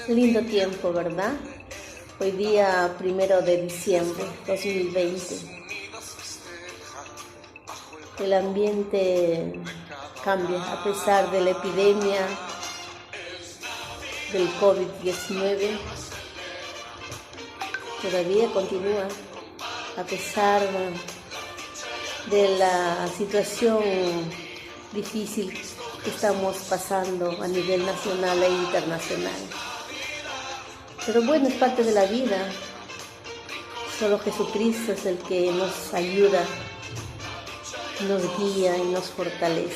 Lindo tiempo, ¿verdad? Hoy día 1 de diciembre 2020. El ambiente cambia a pesar de la epidemia del COVID-19. Todavía continúa a pesar de la situación difícil que estamos pasando a nivel nacional e internacional. Pero bueno, es parte de la vida. Solo Jesucristo es el que nos ayuda, nos guía y nos fortalece.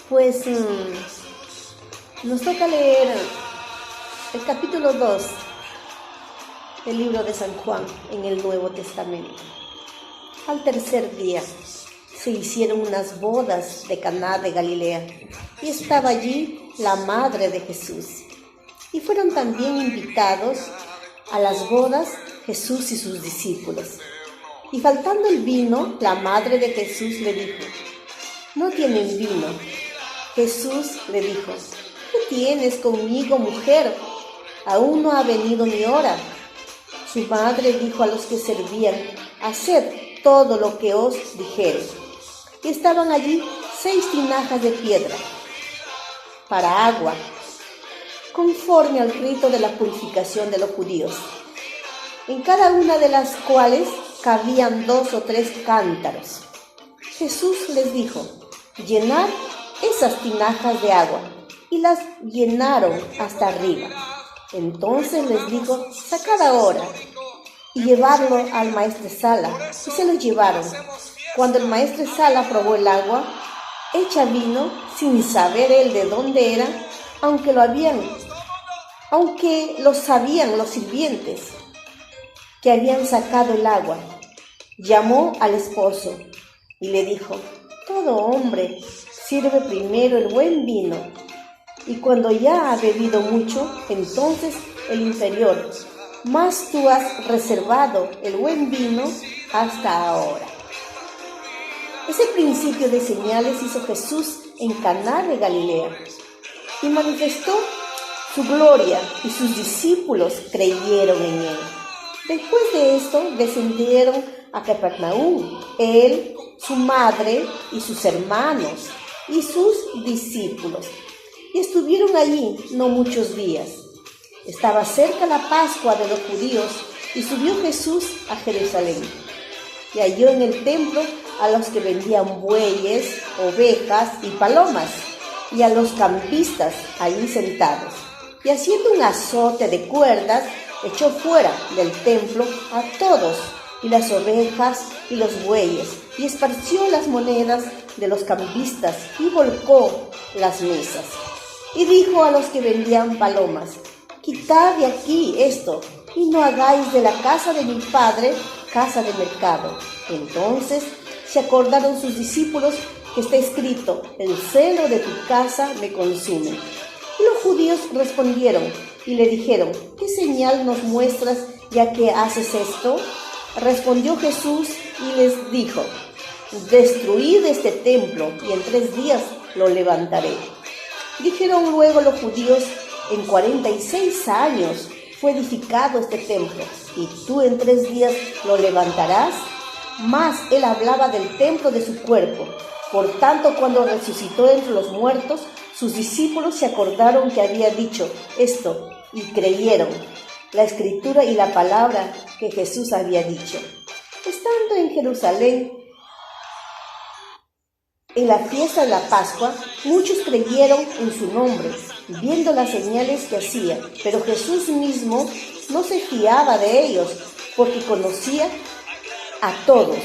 Pues nos toca leer el capítulo 2 del libro de San Juan en el Nuevo Testamento. Al tercer día se hicieron unas bodas de Caná de Galilea y estaba allí la madre de Jesús. Y fueron también invitados a las bodas Jesús y sus discípulos. Y faltando el vino, la madre de Jesús le dijo: «No tienen vino». Jesús le dijo: «¿Qué tienes conmigo, mujer? Aún no ha venido mi hora». Su madre dijo a los que servían: «Haced todo lo que os dijere». Y estaban allí 6 tinajas de piedra para agua, conforme al rito de la purificación de los judíos, en cada una de las cuales cabían 2 o 3 cántaros. Jesús les dijo: «Llenad esas tinajas de agua», y las llenaron hasta arriba. Entonces les dijo: «Sacad ahora y llevadlo al maestresala». Y se lo llevaron. Cuando el maestresala probó el agua hecha vino, sin saber él de dónde era, aunque lo sabían los sirvientes que habían sacado el agua, llamó al esposo y le dijo: «Todo hombre sirve primero el buen vino, y cuando ya ha bebido mucho, entonces el inferior, mas tú has reservado el buen vino hasta ahora». Ese principio de señales hizo Jesús en Caná de Galilea y manifestó su gloria, y sus discípulos creyeron en él. Después de esto descendieron a Capernaum, él, su madre y sus hermanos y sus discípulos, y estuvieron allí no muchos días. Estaba cerca la Pascua de los judíos, y subió Jesús a Jerusalén, y halló en el templo a los que vendían bueyes, ovejas y palomas, y a los campistas allí sentados. Y haciendo un azote de cuerdas, echó fuera del templo a todos, y las ovejas y los bueyes, y esparció las monedas de los campistas, y volcó las mesas. Y dijo a los que vendían palomas: «Quitad de aquí esto, y no hagáis de la casa de mi padre casa de mercado». Entonces se acordaron sus discípulos que está escrito: «El celo de tu casa me consume». Y los judíos respondieron y le dijeron: «¿Qué señal nos muestras ya que haces esto?». Respondió Jesús y les dijo: «Destruid este templo, y en 3 días lo levantaré». Dijeron luego los judíos: «En 46 años fue edificado este templo, y tú en 3 días lo levantarás». Mas él hablaba del templo de su cuerpo. Por tanto, cuando resucitó entre los muertos, sus discípulos se acordaron que había dicho esto y creyeron la escritura y la palabra que Jesús había dicho. Estando en Jerusalén en la fiesta de la Pascua, muchos creyeron en su nombre, viendo las señales que hacía. Pero Jesús mismo no se fiaba de ellos, porque conocía a todos,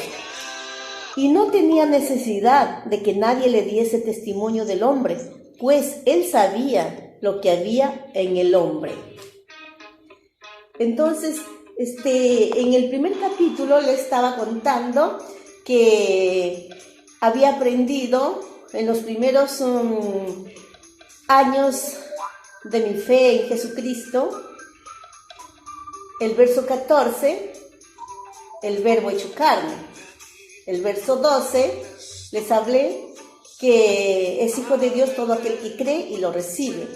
y no tenía necesidad de que nadie le diese testimonio del hombre, pues él sabía lo que había en el hombre. Entonces, en el primer capítulo le estaba contando que había aprendido en los primeros años de mi fe en Jesucristo. El verso 14, el verbo hecho carne. El verso 12, les hablé que es hijo de Dios todo aquel que cree y lo recibe.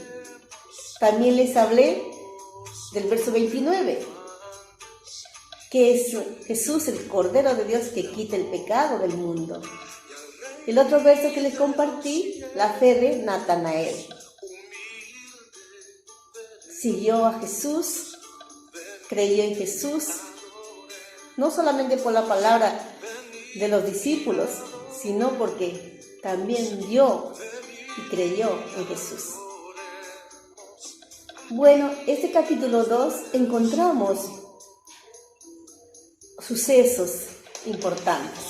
También les hablé del verso 29, que es Jesús, el Cordero de Dios que quita el pecado del mundo. El otro verso que les compartí, la fe de Natanael. Siguió a Jesús, creyó en Jesús, no solamente por la palabra de los discípulos, sino porque también vio y creyó en Jesús. Bueno, este capítulo 2 encontramos sucesos importantes.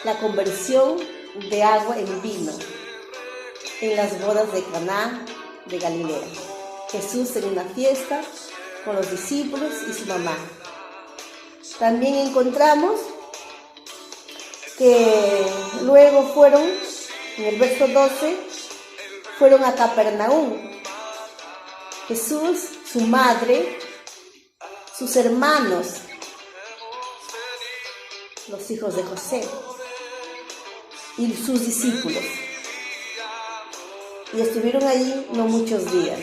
La conversión de agua en vino en las bodas de Caná de Galilea. Jesús en una fiesta con los discípulos y su mamá. También encontramos que luego fueron, en el verso 12, fueron a Capernaum. Jesús, su madre, sus hermanos, los hijos de José y sus discípulos. Y estuvieron allí no muchos días.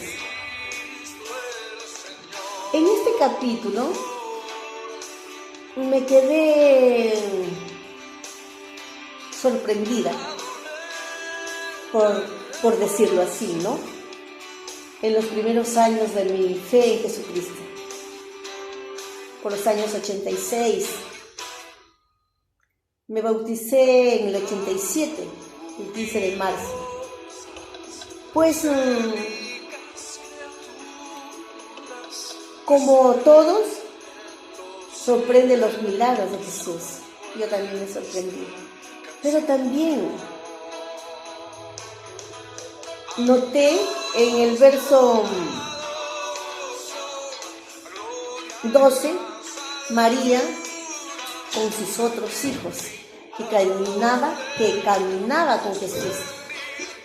En este capítulo me quedé sorprendida, por decirlo así, ¿no? En los primeros años de mi fe en Jesucristo, por los años 86. Me bauticé en el 87, el 15 de marzo. Pues, como todos, sorprende los milagros de Jesús. Yo también me sorprendí. Pero también noté en el verso 12, María con sus otros hijos, que caminaba con Jesús,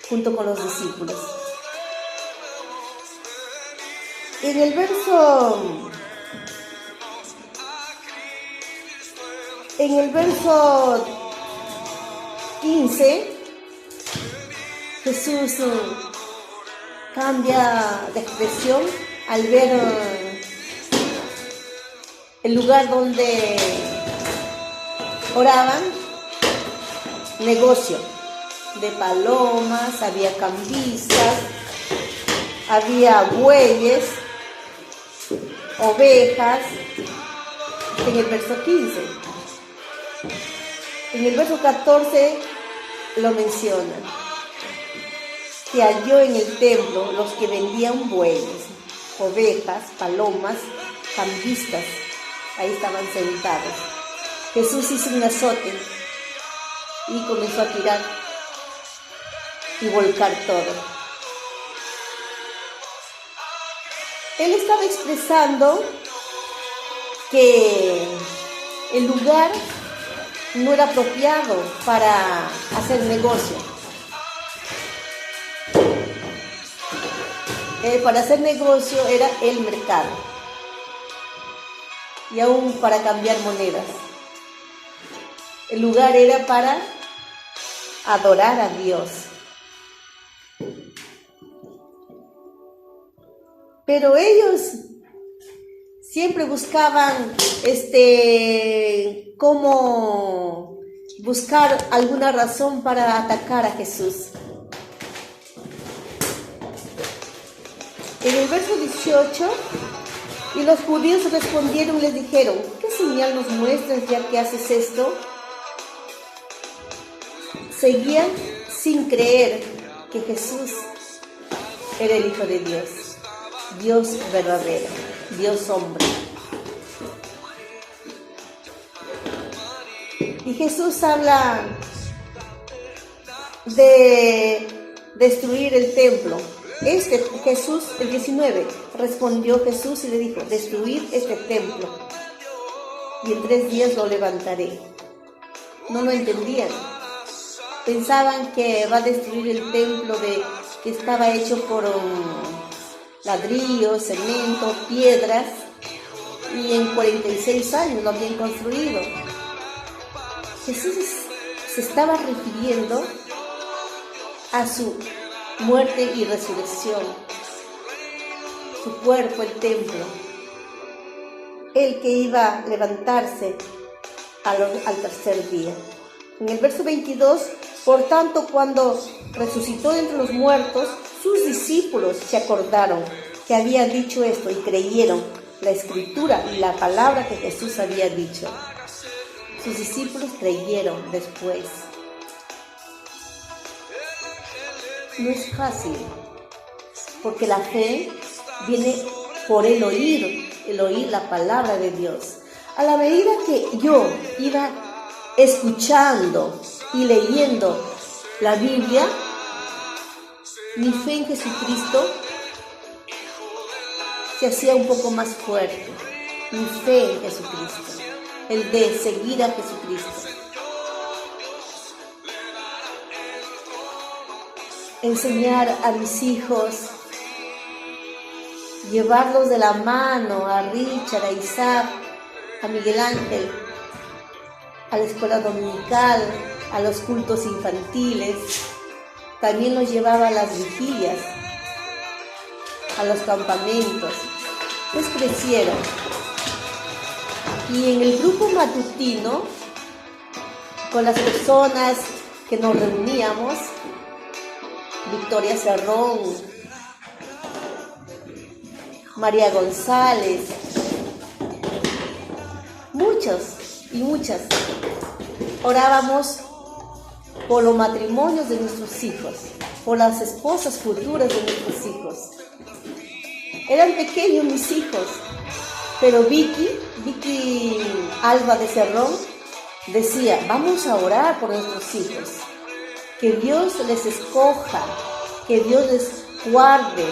junto con los discípulos. En el verso 15, Jesús cambia de expresión al ver el lugar donde oraban, negocio de palomas, había cambistas, había bueyes, ovejas, en el verso 15. En el verso 14 lo menciona, que halló en el templo los que vendían bueyes, ovejas, palomas, cambistas, ahí estaban sentados. Jesús hizo un azote y comenzó a tirar y volcar todo. Él estaba expresando que el lugar no era apropiado para hacer negocio. Para hacer negocio era el mercado y aún para cambiar monedas. El lugar era para adorar a Dios. Pero ellos siempre buscaban cómo buscar alguna razón para atacar a Jesús. En el verso 18, y los judíos respondieron y les dijeron: ¿qué señal nos muestras ya que haces esto? Seguían sin creer que Jesús era el Hijo de Dios, Dios verdadero, Dios hombre. Y Jesús habla de destruir el templo. Jesús, el 19, respondió Jesús y le dijo: destruir este templo y en 3 días lo levantaré. No lo entendían. Pensaban que va a destruir el templo que estaba hecho por ladrillos, cemento, piedras, y en 46 años lo habían construido. Jesús se estaba refiriendo a su muerte y resurrección, su cuerpo, el templo, el que iba a levantarse al tercer día. En el verso 22, por tanto, cuando resucitó de entre los muertos, sus discípulos se acordaron que había dicho esto y creyeron la escritura y la palabra que Jesús había dicho. Sus discípulos creyeron después. No es fácil, porque la fe viene por el oír la palabra de Dios. A la medida que yo iba escuchando y leyendo la Biblia, mi fe en Jesucristo se hacía un poco más fuerte. Mi fe en Jesucristo, el de seguir a Jesucristo. Enseñar a mis hijos, llevarlos de la mano a Richard, a Isaac, a Miguel Ángel, a la escuela dominical, a los cultos infantiles. También los llevaba a las vigilias, a los campamentos. Pues crecieron. Y en el grupo matutino, con las personas que nos reuníamos, Victoria Cerrón, María González, muchos y muchas, orábamos por los matrimonios de nuestros hijos, por las esposas futuras de nuestros hijos. Eran pequeños mis hijos, pero Vicky Alba de Cerrón decía, vamos a orar por nuestros hijos, que Dios les escoja, que Dios les guarde,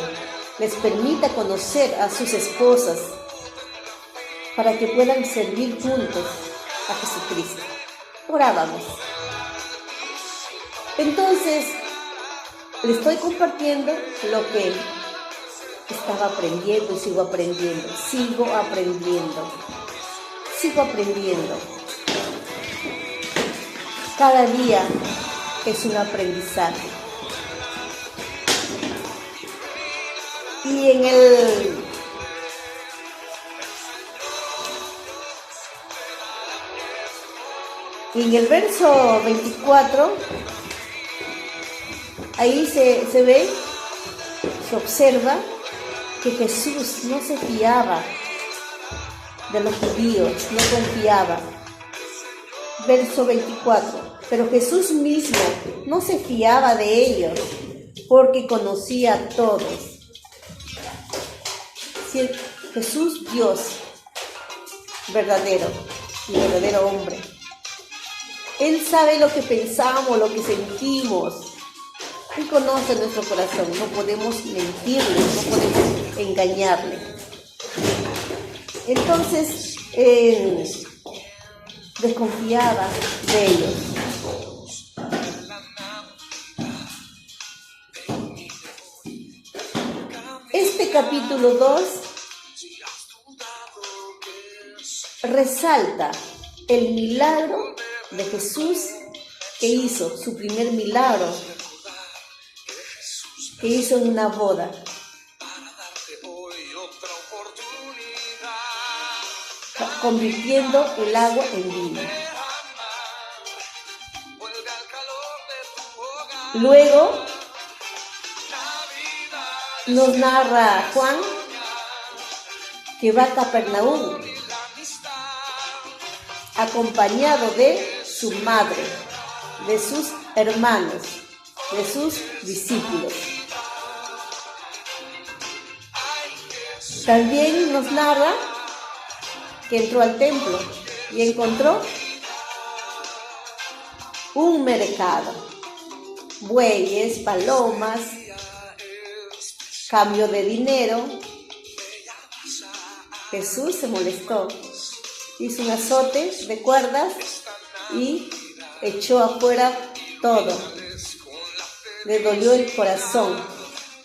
les permita conocer a sus esposas para que puedan servir juntos a Jesucristo. Orábamos. Entonces, le estoy compartiendo lo que estaba aprendiendo y sigo aprendiendo. Sigo aprendiendo. Cada día es un aprendizaje. Y en el verso 24, ahí se ve, se observa que Jesús no se fiaba de los judíos, no confiaba. Verso 24, pero Jesús mismo no se fiaba de ellos porque conocía a todos. Si Jesús, Dios, verdadero hombre, Él sabe lo que pensamos, lo que sentimos. Él conoce nuestro corazón. No podemos mentirle, no podemos engañarle. Entonces, desconfiaba de ellos. Este capítulo 2 resalta el milagro de Jesús que hizo, su primer milagro que hizo en una boda. Convirtiendo el agua en vino. Luego nos narra Juan que va a Capernaum acompañado de su madre, de sus hermanos, de sus discípulos. También nos narra que entró al templo y encontró un mercado, bueyes, palomas, cambio de dinero. Jesús se molestó, hizo un azote de cuerdas y echó afuera todo. Le dolió el corazón,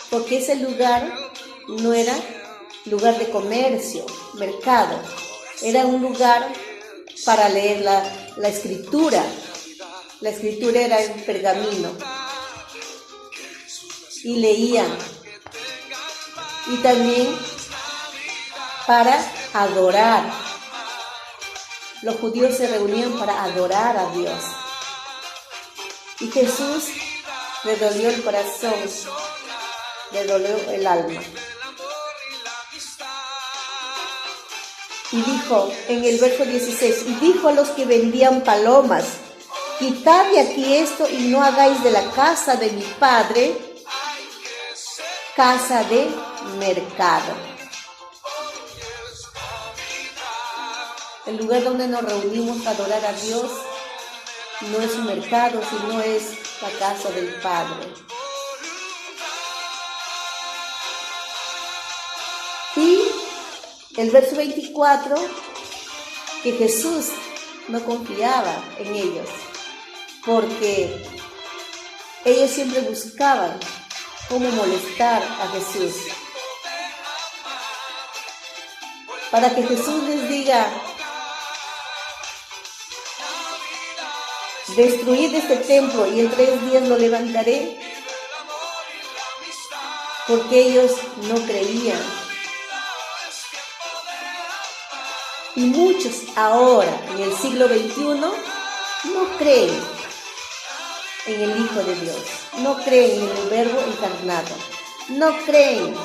porque ese lugar no era lugar de comercio, mercado. Era un lugar para leer la escritura. La escritura era en pergamino. y leían. Y también para adorar. Los judíos se reunían para adorar a Dios. Y Jesús le dolió el corazón, le dolió el alma. Y dijo en el verso 16, y dijo a los que vendían palomas, quitad de aquí esto y no hagáis de la casa de mi padre casa de mercado. El lugar donde nos reunimos a adorar a Dios no es un mercado, sino es la casa del Padre. Y el verso 24, que Jesús no confiaba en ellos, porque ellos siempre buscaban cómo molestar a Jesús. Para que Jesús les diga, destruid este templo y en 3 días lo levantaré, porque ellos no creían. Y muchos ahora, en el siglo XXI, no creen en el Hijo de Dios, no creen en el Verbo encarnado, no creen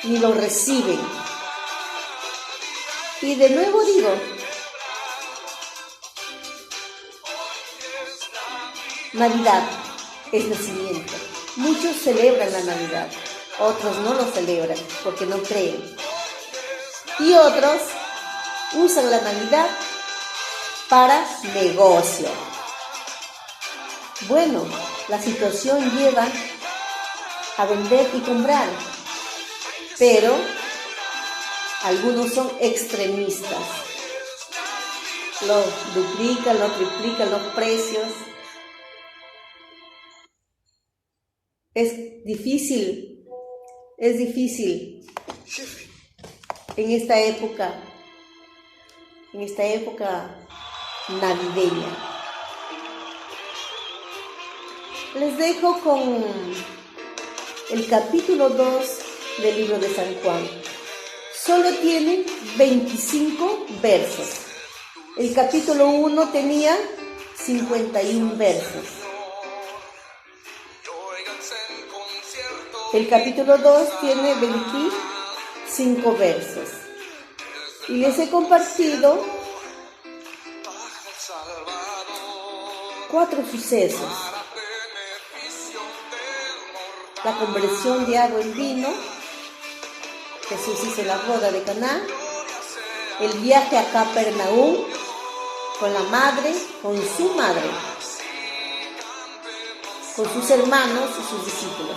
ni lo reciben. Y de nuevo digo, Navidad es nacimiento. Muchos celebran la Navidad, otros no lo celebran porque no creen. Y otros usan la Navidad para negocio. Bueno, la situación lleva a vender y comprar, pero algunos son extremistas. Lo duplican, lo triplican los precios. Es difícil en esta época navideña. Les dejo con el capítulo 2 del libro de San Juan. Solo tiene 25 versos. El capítulo 1 tenía 51 versos. El capítulo 2 tiene 25 versos. Y les he compartido 4 sucesos. La conversión de agua en vino, Jesús hizo la boda de Caná, el viaje a Capernaum con la madre, con su madre, con sus hermanos y sus discípulos.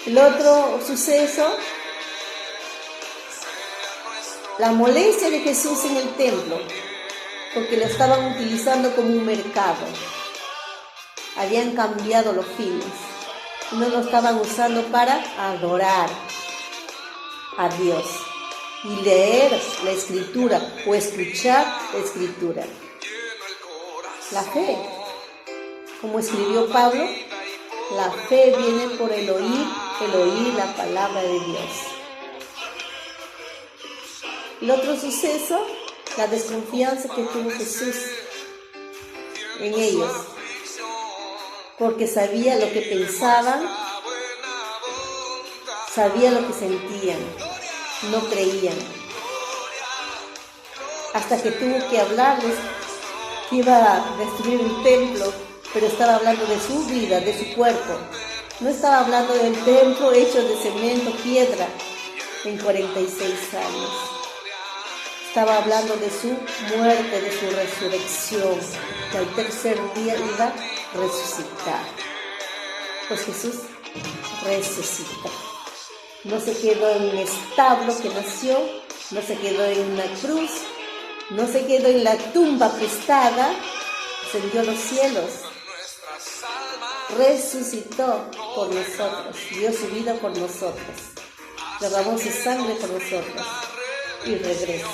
El otro suceso, la molestia de Jesús en el templo, porque lo estaban utilizando como un mercado. Habían cambiado los fines. No lo estaban usando para adorar a Dios y leer la Escritura o escuchar la Escritura. La fe, como escribió Pablo, la fe viene por el oír la palabra de Dios. El otro suceso, la desconfianza que tuvo Jesús en ellos, porque sabía lo que pensaban, sabía lo que sentían, no creían. Hasta que tuvo que hablarles que iba a destruir el templo, pero estaba hablando de su vida, de su cuerpo. No estaba hablando del templo hecho de cemento, piedra, en 46 años. Estaba hablando de su muerte, de su resurrección, que al tercer día iba a resucitar. Pues Jesús resucitó. No se quedó en un establo que nació, no se quedó en una cruz, no se quedó en la tumba prestada, ascendió a los cielos, resucitó por nosotros, dio su vida por nosotros, derramó su sangre por nosotros y regresa.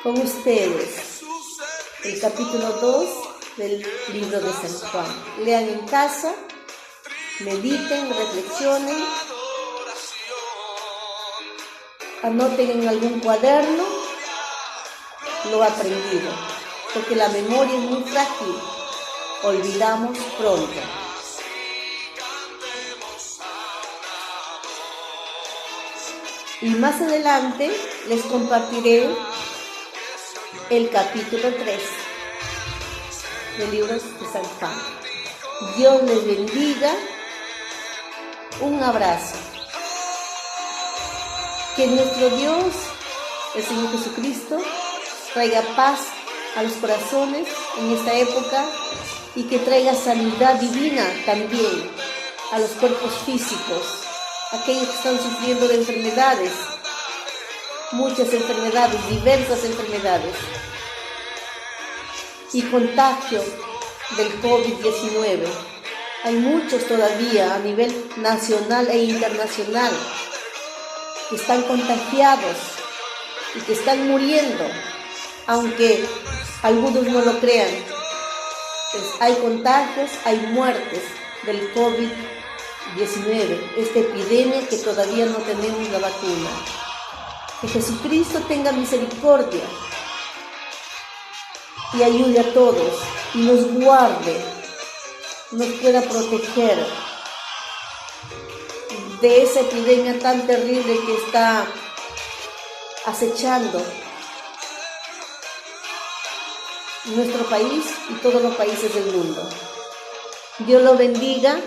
Con ustedes, el capítulo 2 del libro de San Juan. Lean en casa, mediten, reflexionen, anoten en algún cuaderno lo aprendido, porque la memoria es muy frágil, olvidamos pronto. Y más adelante les compartiré el capítulo 3 del libro de San Juan. Dios les bendiga. Un abrazo. Que nuestro Dios, el Señor Jesucristo, traiga paz a los corazones en esta época y que traiga sanidad divina también a los cuerpos físicos, aquellos que están sufriendo de enfermedades, muchas enfermedades, diversas enfermedades y contagio del COVID-19. Hay muchos todavía a nivel nacional e internacional que están contagiados y que están muriendo, aunque algunos no lo crean. Pues hay contagios, hay muertes del COVID-19, esta epidemia que todavía no tenemos la vacuna. Que Jesucristo tenga misericordia y ayude a todos y nos guarde, nos pueda proteger de esa epidemia tan terrible que está acechando nuestro país y todos los países del mundo. Dios lo bendiga.